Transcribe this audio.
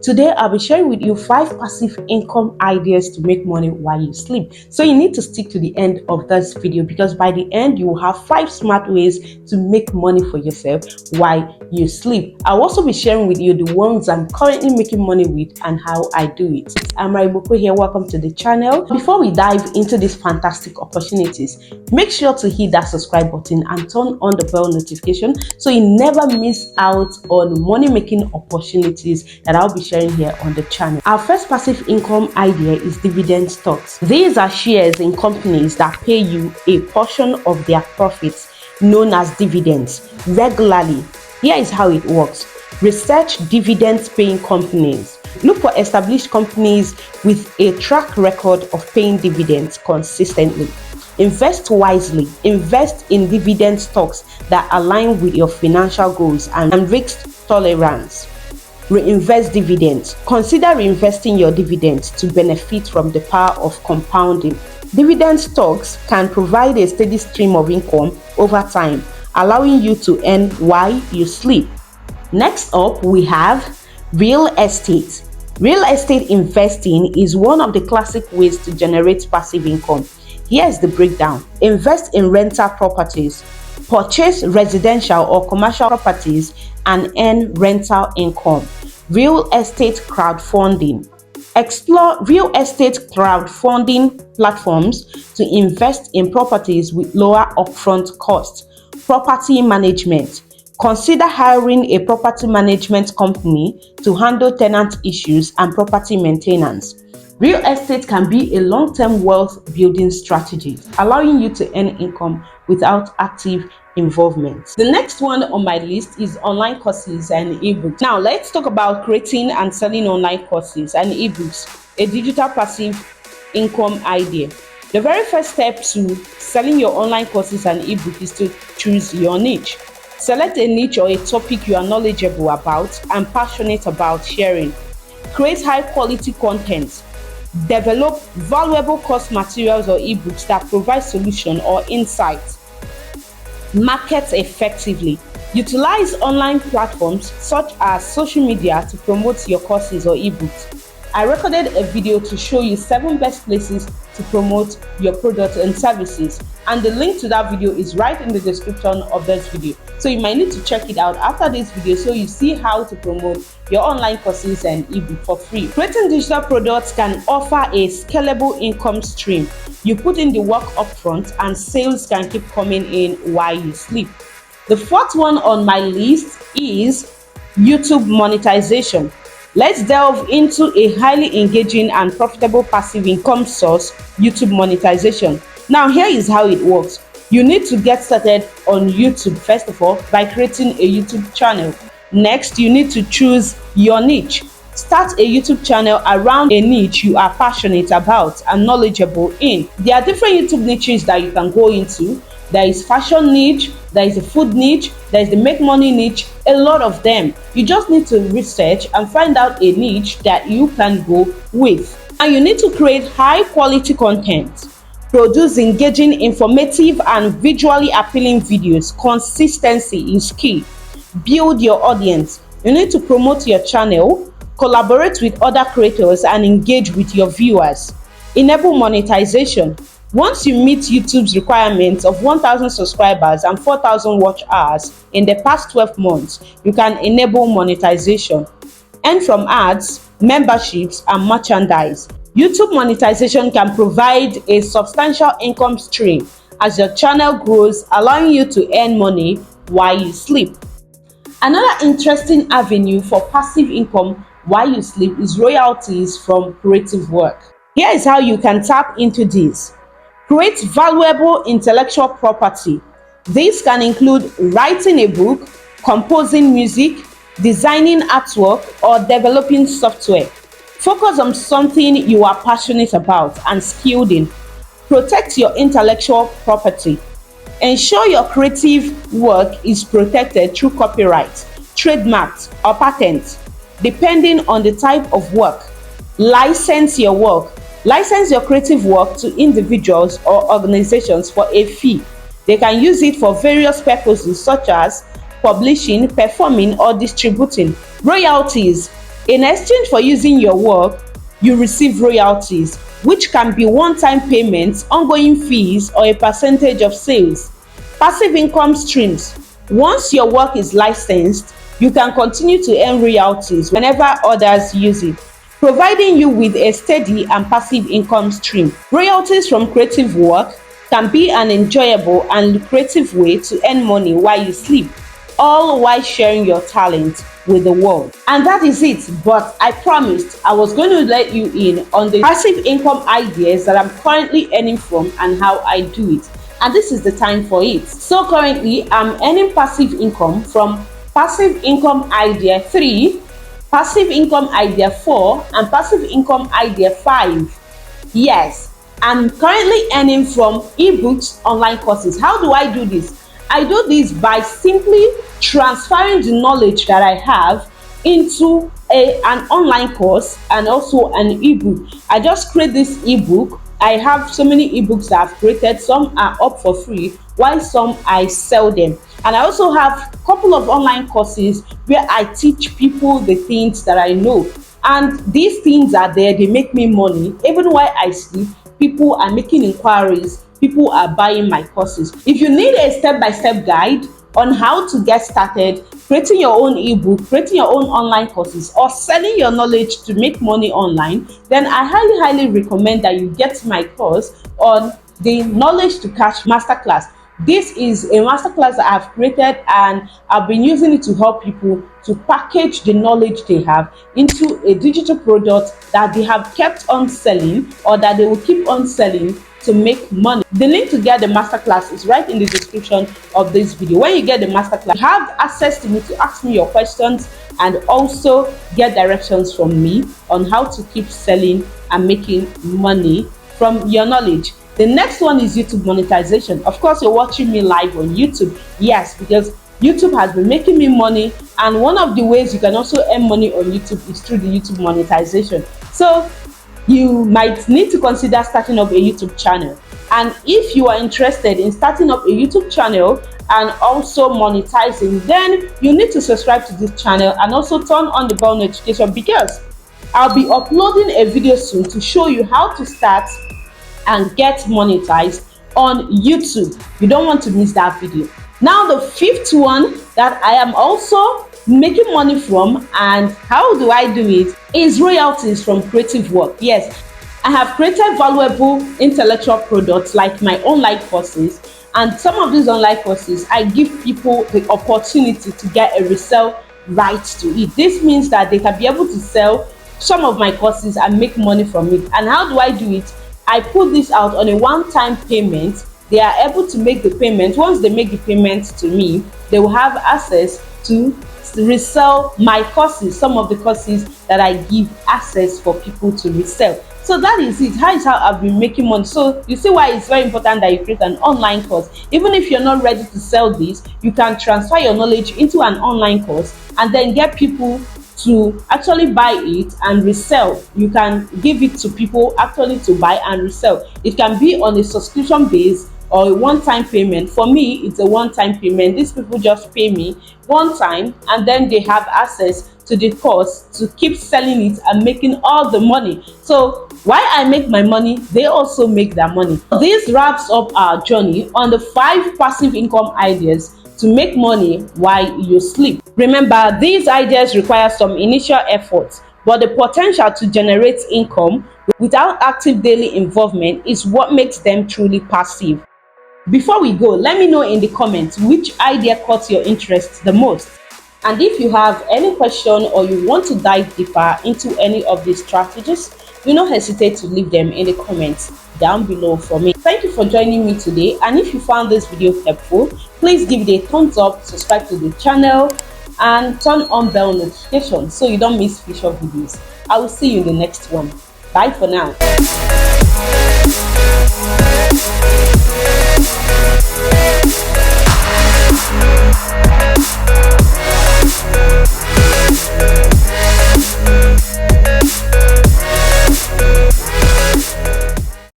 Today, I'll be sharing with you 5 passive income ideas to make money while you sleep. So you need to stick to the end of this video because by the end, you will have 5 smart ways to make money for yourself while you sleep. I'll also be sharing with you the ones I'm currently making money with and how I do it. I'm Ebooks here. Welcome to the channel. Before we dive into these fantastic opportunities, make sure to hit that subscribe button and turn on the bell notification so you never miss out on money-making opportunities that I'll be sharing here on the channel. Our first passive income idea is dividend stocks. These are shares in companies that pay you a portion of their profits, known as dividends, regularly. Here is how it works. Research dividends paying companies. Look for established companies with a track record of paying dividends consistently. Invest wisely. Invest in dividend stocks that align with your financial goals and risk tolerance. Reinvest dividends. Consider reinvesting your dividends to benefit from the power of compounding. Dividend stocks can provide a steady stream of income over time, allowing you to earn while you sleep. Next up, we have real estate. Real estate investing is one of the classic ways to generate passive income. Here's the breakdown. Invest in rental properties. Purchase residential or commercial properties and earn rental income. Real estate crowdfunding. Explore real estate crowdfunding platforms to invest in properties with lower upfront costs. Property management. Consider hiring a property management company to handle tenant issues and property maintenance. Real estate can be a long-term wealth building strategy, allowing you to earn income without active involvement. The next one on my list is online courses and ebooks. Now, let's talk about creating and selling online courses and ebooks, a digital passive income idea. The very first step to selling your online courses and ebooks is to choose your niche. Select a niche or a topic you are knowledgeable about and passionate about sharing. Create high-quality content. Develop valuable course materials or ebooks that provide solution or insights. Market effectively. Utilize online platforms such as social media to promote your courses or ebooks. I recorded a video to show you 7 best places to promote your products and services, and the link to that video is right in the description of this video. So you might need to check it out after this video so you see how to promote your online courses and ebook for free. Creating digital products can offer a scalable income stream. You put in the work upfront and sales can keep coming in while you sleep. The fourth one on my list is YouTube monetization. Let's delve into a highly engaging and profitable passive income source, YouTube monetization. Now, here is how it works. You need to get started on YouTube first of all by creating a YouTube channel. Next, you need to choose your niche. Start a YouTube channel around a niche you are passionate about and knowledgeable in. There are different YouTube niches that you can go into. There is fashion niche, there is a food niche, there is the make money niche, a lot of them. You just need to research and find out a niche that you can go with. And you need to create high quality content. Produce engaging, informative, and visually appealing videos. Consistency is key. Build your audience. You need to promote your channel, collaborate with other creators, and engage with your viewers. Enable monetization. Once you meet YouTube's requirements of 1,000 subscribers and 4,000 watch hours in the past 12 months, you can enable monetization. Earn from ads, memberships, and merchandise. YouTube monetization can provide a substantial income stream as your channel grows, allowing you to earn money while you sleep. Another interesting avenue for passive income while you sleep is royalties from creative work. Here is how you can tap into this. Create valuable intellectual property. This can include writing a book, composing music, designing artwork, or developing software. Focus on something you are passionate about and skilled in. Protect your intellectual property. Ensure your creative work is protected through copyright, trademarks, or patents, depending on the type of work. License your work. License your creative work to individuals or organizations for a fee. They can use it for various purposes such as publishing, performing, or distributing. Royalties. In exchange for using your work, you receive royalties, which can be one-time payments, ongoing fees, or a percentage of sales. Passive income streams. Once your work is licensed, you can continue to earn royalties whenever others use it, providing you with a steady and passive income stream. Royalties from creative work can be an enjoyable and lucrative way to earn money while you sleep, all while sharing your talent with the world. And that is it. But I promised I was going to let you in on the passive income ideas that I'm currently earning from and how I do it. And this is the time for it. So currently I'm earning passive income from passive income idea 3, passive income idea 4, and passive income idea 5. Yes, I'm currently earning from ebooks online courses. How do I do this? I do this by simply transferring the knowledge that I have into an online course and also an ebook. I just create this ebook. I have so many ebooks that I've created. Some are up for free, while some I sell them. And I also have a couple of online courses where I teach people the things that I know. And these things are there, they make me money. Even while I sleep, people are making inquiries, people are buying my courses. If you need a step-by-step guide on how to get started creating your own ebook, creating your own online courses, or selling your knowledge to make money online, then I highly recommend that you get my course on the Knowledge to Cash Masterclass. This is a masterclass that I've created and I've been using it to help people to package the knowledge they have into a digital product that they have kept on selling or that they will keep on selling to make money. The link to get the masterclass is right in the description of this video. When you get the masterclass, you have access to me to ask me your questions and also get directions from me on how to keep selling and making money from your knowledge. The next one is YouTube monetization. Of course, you're watching me live on YouTube. Yes, because YouTube has been making me money, and one of the ways you can also earn money on YouTube is through the YouTube monetization. So you might need to consider starting up a YouTube channel. And if you are interested in starting up a YouTube channel and also monetizing, then you need to subscribe to this channel and also turn on the bell notification, because I'll be uploading a video soon to show you how to start and get monetized on YouTube. You don't want to miss that video. Now the fifth one that I am also making money from, and how do I do it, is royalties from creative work. Yes, I have created valuable intellectual products like my online courses, and some of these online courses I give people the opportunity to get a resale right to it. This means that they can be able to sell some of my courses and make money from it. And how do I do it? I put this out on a one-time payment. They are able to make the payment. Once they make the payment to me, they will have access to resell my courses, some of the courses that I give access for people to resell. So that is it. That is how I've been making money. So you see why it's very important that you create an online course. Even if you're not ready to sell this, you can transfer your knowledge into an online course and then get people to actually buy it and resell. You can give it to people actually to buy and resell. It can be on a subscription base or a one-time payment. For me, it's a one-time payment. These people just pay me one time and then they have access to the course to keep selling it and making all the money. So while I make my money, they also make their money. This wraps up our journey on the 5 passive income ideas to make money while you sleep. Remember, these ideas require some initial effort, but the potential to generate income without active daily involvement is what makes them truly passive. Before we go, let me know in the comments which idea caught your interest the most. And if you have any question or you want to dive deeper into any of these strategies, do not hesitate to leave them in the comments down below for me. Thank you for joining me today, and if you found this video helpful, please give it a thumbs up, subscribe to the channel, and turn on bell notifications so you don't miss future videos. I will see you in the next one. Bye for now.